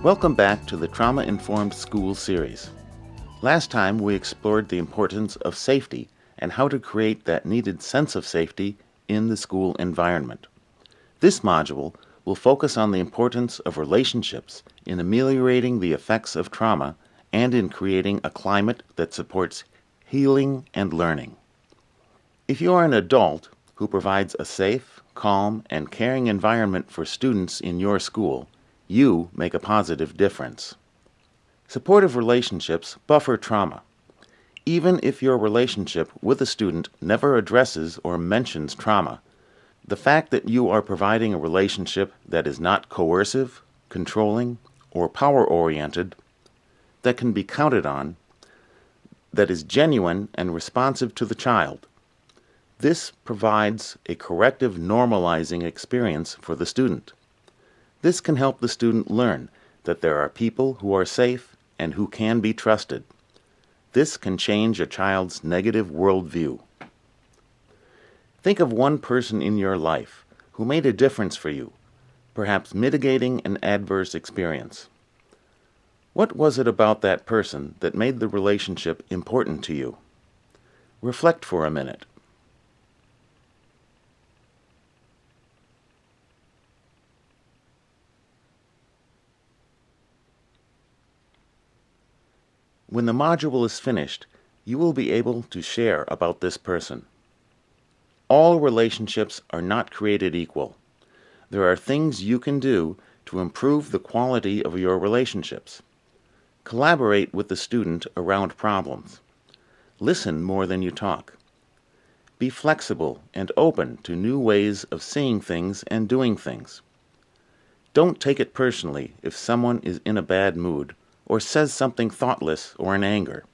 Welcome back to the Trauma-Informed School series. Last time we explored the importance of safety and how to create that needed sense of safety in the school environment. This module will focus on the importance of relationships in ameliorating the effects of trauma and in creating a climate that supports healing and learning. If you are an adult who provides a safe, calm, and caring environment for students in your school, you make a positive difference. Supportive relationships buffer trauma. Even if your relationship with a student never addresses or mentions trauma, the fact that you are providing a relationship that is not coercive, controlling, or power-oriented, that can be counted on, that is genuine and responsive to the child, this provides a corrective normalizing experience for the student. This can help the student learn that there are people who are safe and who can be trusted. This can change a child's negative worldview. Think of one person in your life who made a difference for you, perhaps mitigating an adverse experience. What was it about that person that made the relationship important to you? Reflect for a minute. When the module is finished, you will be able to share about this person. All relationships are not created equal. There are things you can do to improve the quality of your relationships. Collaborate with the student around problems. Listen more than you talk. Be flexible and open to new ways of seeing things and doing things. Don't take it personally if someone is in a bad mood or says something thoughtless or in anger.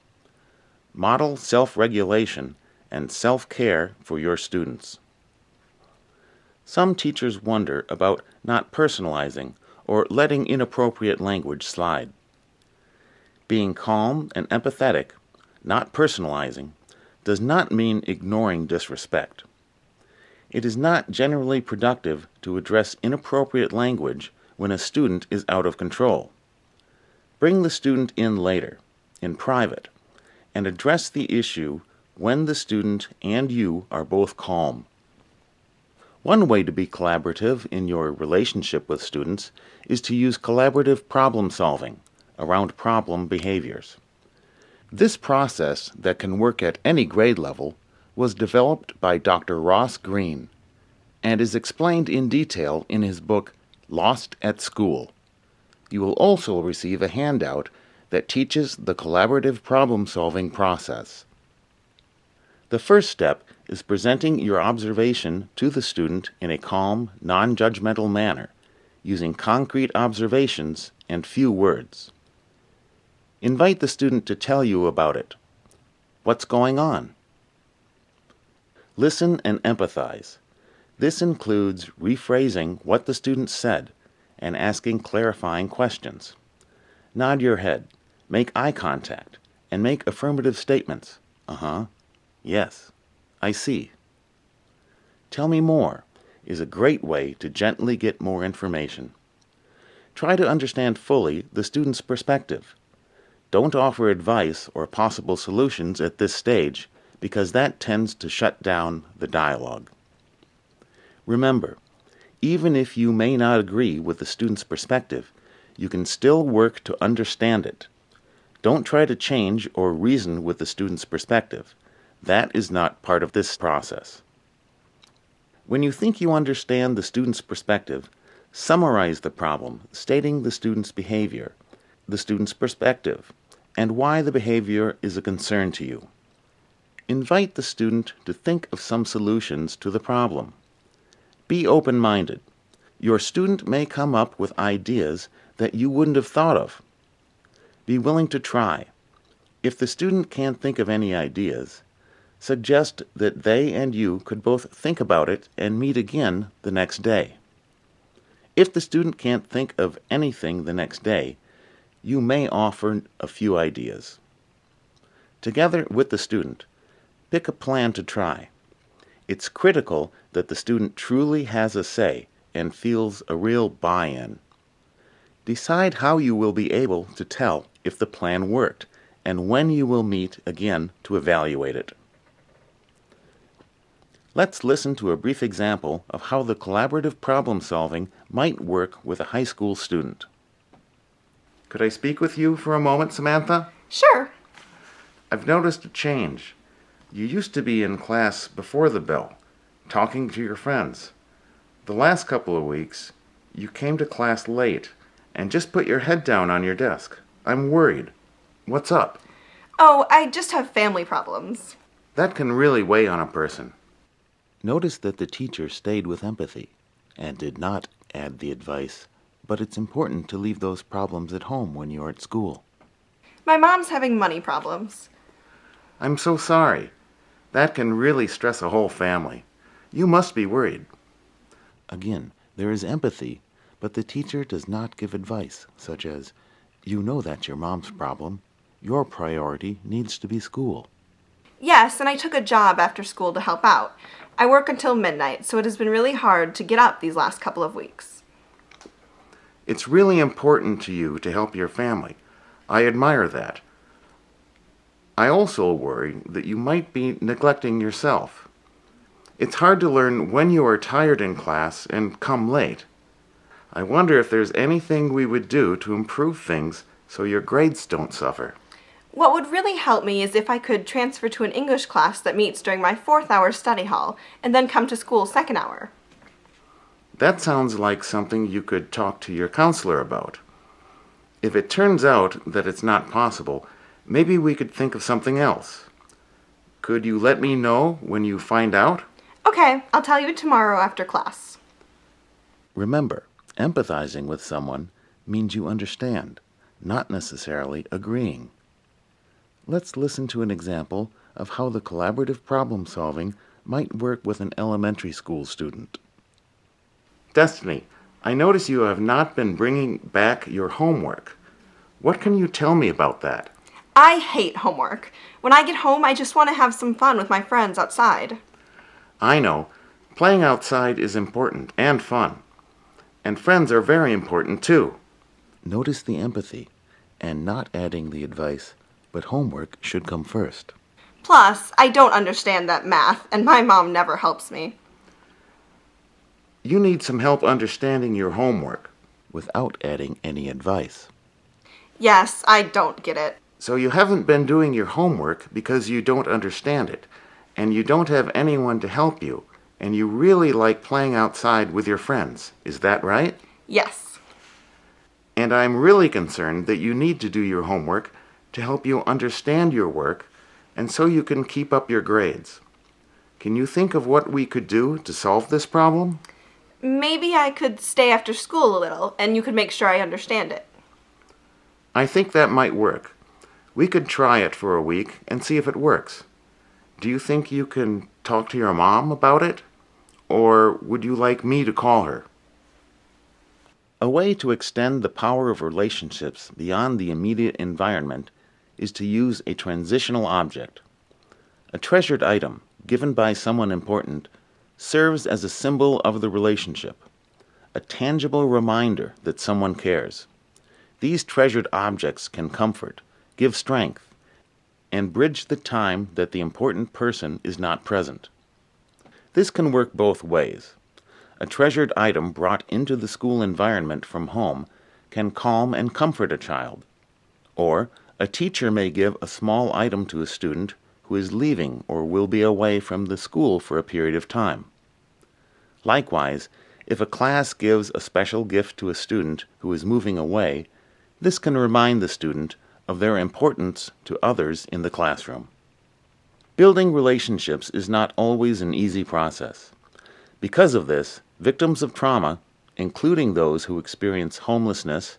Model self-regulation and self-care for your students. Some teachers wonder about not personalizing or letting inappropriate language slide. Being calm and empathetic, not personalizing, does not mean ignoring disrespect. It is not generally productive to address inappropriate language when a student is out of control. Bring the student in later, in private, and address the issue when the student and you are both calm. One way to be collaborative in your relationship with students is to use collaborative problem solving around problem behaviors. This process that can work at any grade level was developed by Dr. Ross Greene and is explained in detail in his book, Lost at School. You will also receive a handout that teaches the collaborative problem-solving process. The first step is presenting your observation to the student in a calm, non-judgmental manner, using concrete observations and few words. Invite the student to tell you about it. What's going on? Listen and empathize. This includes rephrasing what the student said and asking clarifying questions. Nod your head, make eye contact, and make affirmative statements. Yes, I see. Tell me more is a great way to gently get more information. Try to understand fully the student's perspective. Don't offer advice or possible solutions at this stage because that tends to shut down the dialogue. Remember, even if you may not agree with the student's perspective, you can still work to understand it. Don't try to change or reason with the student's perspective. That is not part of this process. When you think you understand the student's perspective, summarize the problem, stating the student's behavior, the student's perspective, and why the behavior is a concern to you. Invite the student to think of some solutions to the problem. Be open-minded. Your student may come up with ideas that you wouldn't have thought of. Be willing to try. If the student can't think of any ideas, suggest that they and you could both think about it and meet again the next day. If the student can't think of anything the next day, you may offer a few ideas. Together with the student, pick a plan to try. It's critical that the student truly has a say and feels a real buy-in. Decide how you will be able to tell if the plan worked and when you will meet again to evaluate it. Let's listen to a brief example of how the collaborative problem solving might work with a high school student. Could I speak with you for a moment, Samantha? Sure. I've noticed a change. You used to be in class before the bell, talking to your friends. The last couple of weeks, you came to class late and just put your head down on your desk. I'm worried. What's up? Oh, I just have family problems. That can really weigh on a person. Notice that the teacher stayed with empathy and did not add the advice, but it's important to leave those problems at home when you're at school. My mom's having money problems. I'm so sorry. That can really stress a whole family. You must be worried. Again, there is empathy, but the teacher does not give advice, such as, you know that's your mom's problem. Your priority needs to be school. Yes, and I took a job after school to help out. I work until midnight, so it has been really hard to get up these last couple of weeks. It's really important to you to help your family. I admire that. I also worry that you might be neglecting yourself. It's hard to learn when you are tired in class and come late. I wonder if there's anything we would do to improve things so your grades don't suffer. What would really help me is if I could transfer to an English class that meets during my 4th hour study hall and then come to school 2nd hour. That sounds like something you could talk to your counselor about. If it turns out that it's not possible, maybe we could think of something else. Could you let me know when you find out? Okay, I'll tell you tomorrow after class. Remember, empathizing with someone means you understand, not necessarily agreeing. Let's listen to an example of how the collaborative problem solving might work with an elementary school student. Destiny, I notice you have not been bringing back your homework. What can you tell me about that? I hate homework. When I get home, I just want to have some fun with my friends outside. I know. Playing outside is important and fun. And friends are very important too. Notice the empathy and not adding the advice, but homework should come first. Plus, I don't understand that math, and my mom never helps me. You need some help understanding your homework without adding any advice. Yes, I don't get it. So you haven't been doing your homework because you don't understand it, and you don't have anyone to help you, and you really like playing outside with your friends. Is that right? Yes. And I'm really concerned that you need to do your homework to help you understand your work and so you can keep up your grades. Can you think of what we could do to solve this problem? Maybe I could stay after school a little, and you could make sure I understand it. I think that might work. We could try it for a week and see if it works. Do you think you can talk to your mom about it? Or would you like me to call her? A way to extend the power of relationships beyond the immediate environment is to use a transitional object. A treasured item, given by someone important, serves as a symbol of the relationship, a tangible reminder that someone cares. These treasured objects can comfort, give strength, and bridge the time that the important person is not present. This can work both ways. A treasured item brought into the school environment from home can calm and comfort a child. Or a teacher may give a small item to a student who is leaving or will be away from the school for a period of time. Likewise, if a class gives a special gift to a student who is moving away, this can remind the student of their importance to others in the classroom. Building relationships is not always an easy process. Because of this, victims of trauma, including those who experience homelessness,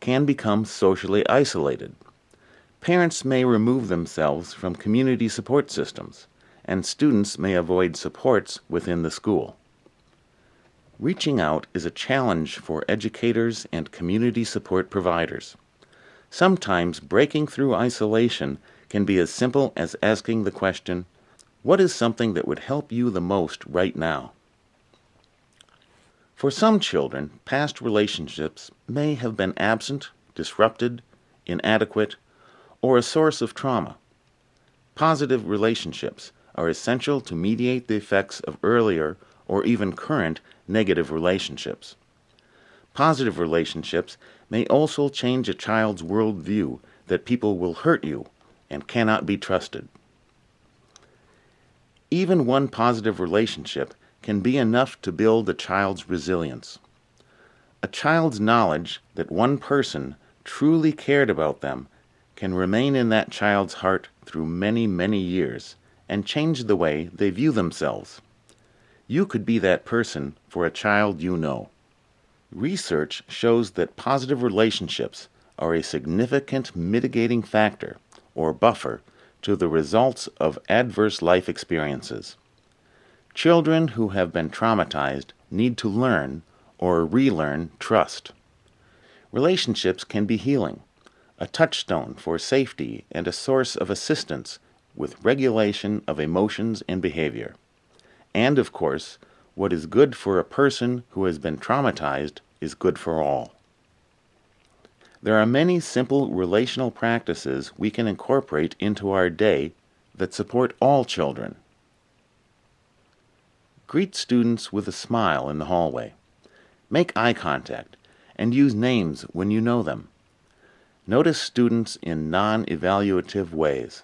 can become socially isolated. Parents may remove themselves from community support systems, and students may avoid supports within the school. Reaching out is a challenge for educators and community support providers. Sometimes breaking through isolation can be as simple as asking the question, "What is something that would help you the most right now?" For some children, past relationships may have been absent, disrupted, inadequate, or a source of trauma. Positive relationships are essential to mediate the effects of earlier or even current negative relationships. Positive relationships may also change a child's worldview that people will hurt you and cannot be trusted. Even one positive relationship can be enough to build a child's resilience. A child's knowledge that one person truly cared about them can remain in that child's heart through many, many years and change the way they view themselves. You could be that person for a child you know. Research shows that positive relationships are a significant mitigating factor, or buffer, to the results of adverse life experiences. Children who have been traumatized need to learn or relearn trust. Relationships can be healing, a touchstone for safety and a source of assistance with regulation of emotions and behavior. And, of course, what is good for a person who has been traumatized is good for all. There are many simple relational practices we can incorporate into our day that support all children. Greet students with a smile in the hallway. Make eye contact and use names when you know them. Notice students in non-evaluative ways.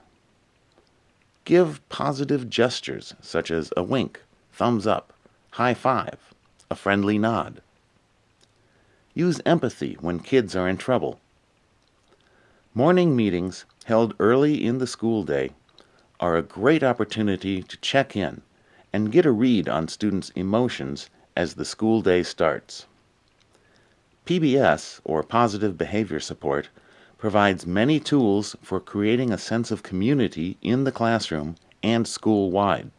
Give positive gestures such as a wink, thumbs up, high five, a friendly nod. Use empathy when kids are in trouble. Morning meetings held early in the school day are a great opportunity to check in and get a read on students' emotions as the school day starts. PBS, or Positive Behavior Support, provides many tools for creating a sense of community in the classroom and school-wide.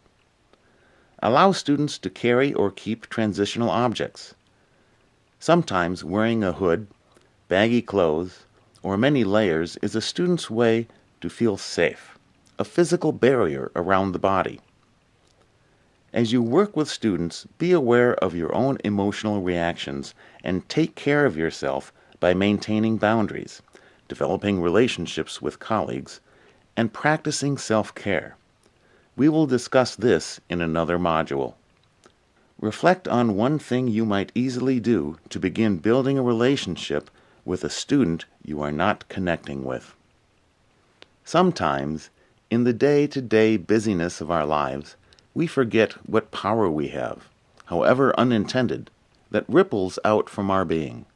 Allow students to carry or keep transitional objects. Sometimes wearing a hood, baggy clothes, or many layers is a student's way to feel safe, a physical barrier around the body. As you work with students, be aware of your own emotional reactions and take care of yourself by maintaining boundaries, developing relationships with colleagues, and practicing self-care. We will discuss this in another module. Reflect on one thing you might easily do to begin building a relationship with a student you are not connecting with. Sometimes, in the day-to-day busyness of our lives, we forget what power we have, however unintended, that ripples out from our being.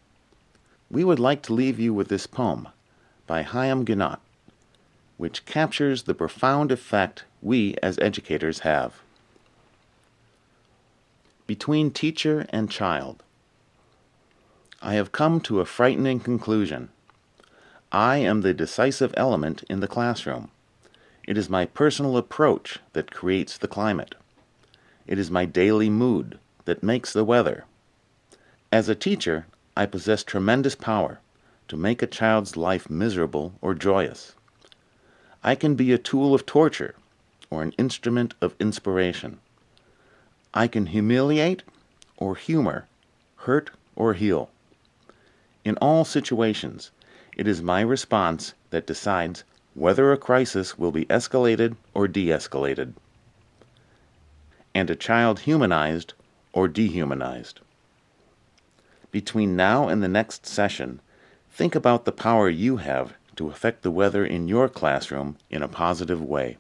We would like to leave you with this poem by Chaim Ginott, which captures the profound effect we as educators have. Between teacher and child. I have come to a frightening conclusion. I am the decisive element in the classroom. It is my personal approach that creates the climate. It is my daily mood that makes the weather. As a teacher, I possess tremendous power to make a child's life miserable or joyous. I can be a tool of torture or an instrument of inspiration. I can humiliate or humor, hurt or heal. In all situations, it is my response that decides whether a crisis will be escalated or de-escalated, and a child humanized or dehumanized. Between now and the next session, think about the power you have to affect the weather in your classroom in a positive way.